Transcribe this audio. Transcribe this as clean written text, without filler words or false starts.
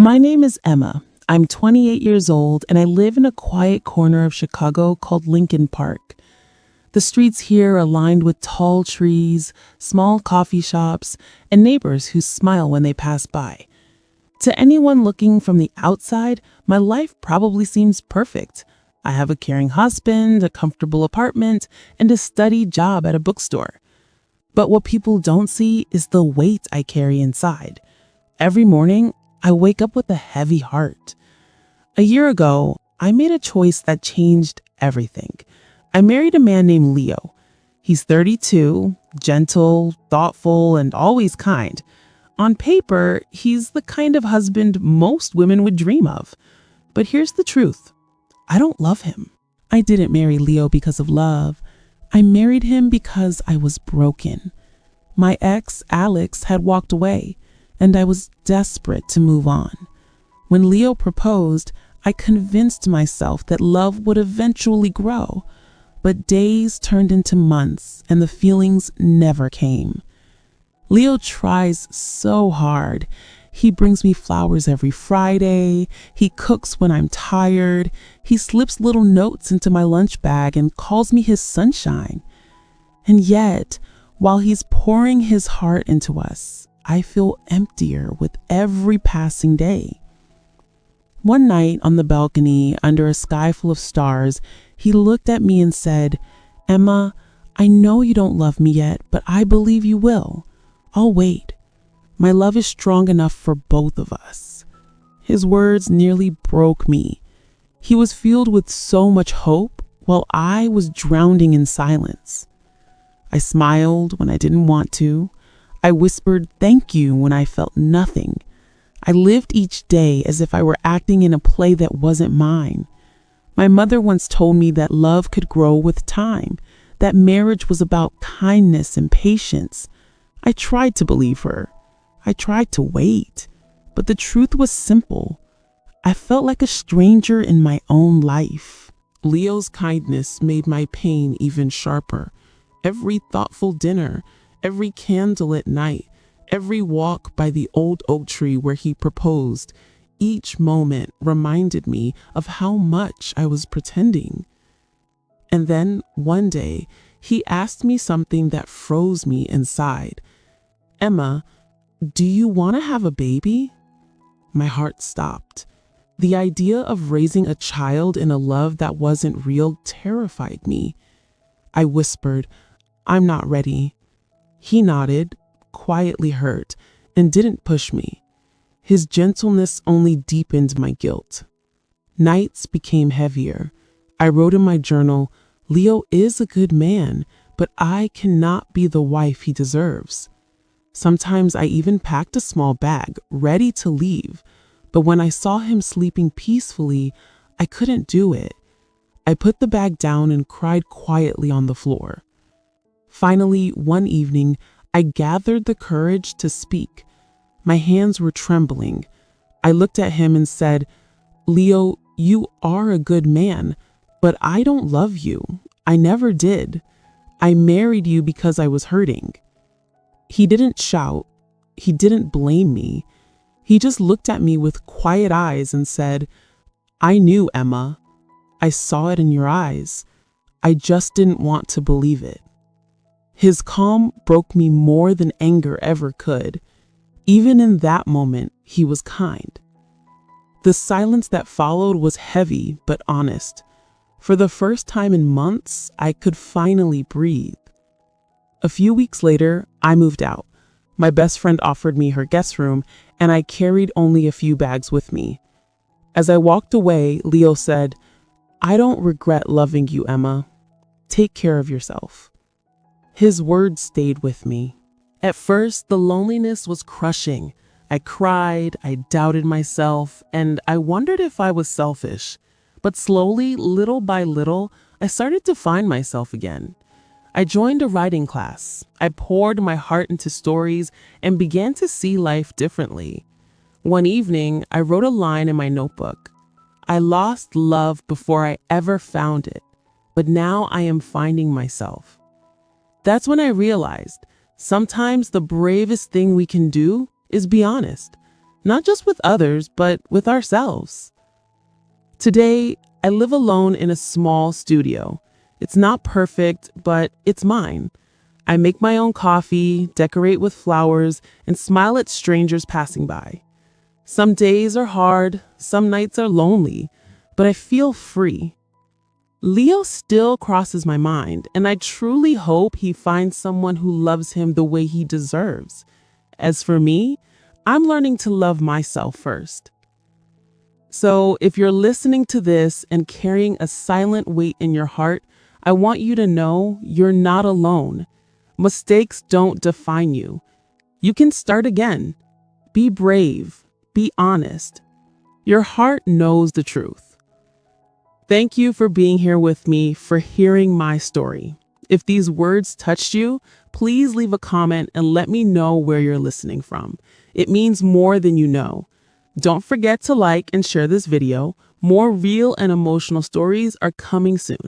My name is Emma. I'm 28 years old and I live in a quiet corner of Chicago called Lincoln Park. The streets here are lined with tall trees, small coffee shops, and neighbors who smile when they pass by. To anyone looking from the outside, my life probably seems perfect. I have a caring husband, a comfortable apartment, and a steady job at a bookstore. But what people don't see is the weight I carry inside. Every morning, I wake up with a heavy heart. A year ago, I made a choice that changed everything. I married a man named Leo. He's 32, gentle, thoughtful, and always kind. On paper, he's the kind of husband most women would dream of. But here's the truth. I don't love him. I didn't marry Leo because of love. I married him because I was broken. My ex, Alex, had walked away, and I was desperate to move on. When Leo proposed, I convinced myself that love would eventually grow. But days turned into months, and the feelings never came. Leo tries so hard. He brings me flowers every Friday. He cooks when I'm tired. He slips little notes into my lunch bag and calls me his sunshine. And yet, while he's pouring his heart into us, I feel emptier with every passing day. One night on the balcony, under a sky full of stars, he looked at me and said, "Emma, I know you don't love me yet, but I believe you will. I'll wait. My love is strong enough for both of us." His words nearly broke me. He was filled with so much hope, while I was drowning in silence. I smiled when I didn't want to. I whispered thank you when I felt nothing. I lived each day as if I were acting in a play that wasn't mine. My mother once told me that love could grow with time, that marriage was about kindness and patience. I tried to believe her. I tried to wait, but the truth was simple. I felt like a stranger in my own life. Leo's kindness made my pain even sharper. Every thoughtful dinner, every candle at night, every walk by the old oak tree where he proposed, each moment reminded me of how much I was pretending. And then one day, he asked me something that froze me inside. "Emma, do you want to have a baby?" My heart stopped. The idea of raising a child in a love that wasn't real terrified me. I whispered, "I'm not ready." He nodded, quietly hurt, and didn't push me. His gentleness only deepened my guilt. Nights became heavier. I wrote in my journal, "Leo is a good man, but I cannot be the wife he deserves." Sometimes I even packed a small bag, ready to leave, but when I saw him sleeping peacefully, I couldn't do it. I put the bag down and cried quietly on the floor. Finally, one evening, I gathered the courage to speak. My hands were trembling. I looked at him and said, "Leo, you are a good man, but I don't love you. I never did. I married you because I was hurting." He didn't shout. He didn't blame me. He just looked at me with quiet eyes and said, "I knew, Emma. I saw it in your eyes. I just didn't want to believe it." His calm broke me more than anger ever could. Even in that moment, he was kind. The silence that followed was heavy but honest. For the first time in months, I could finally breathe. A few weeks later, I moved out. My best friend offered me her guest room, and I carried only a few bags with me. As I walked away, Leo said, "I don't regret loving you, Emma. Take care of yourself." His words stayed with me. At first, the loneliness was crushing. I cried, I doubted myself, and I wondered if I was selfish. But slowly, little by little, I started to find myself again. I joined a writing class. I poured my heart into stories and began to see life differently. One evening, I wrote a line in my notebook. "I lost love before I ever found it, but now I am finding myself." That's when I realized sometimes the bravest thing we can do is be honest. not just with others, but with ourselves. Today, I live alone in a small studio. It's not perfect, but it's mine. I make my own coffee, decorate with flowers, and smile at strangers passing by. Some days are hard, some nights are lonely, but I feel free. Leo still crosses my mind, and I truly hope he finds someone who loves him the way he deserves. As for me, I'm learning to love myself first. So, if you're listening to this and carrying a silent weight in your heart, I want you to know you're not alone. Mistakes don't define you. You can start again. Be brave. Be honest. Your heart knows the truth. Thank you for being here with me, for hearing my story. If these words touched you, please leave a comment and let me know where you're listening from. It means more than you know. Don't forget to like and share this video. More real and emotional stories are coming soon.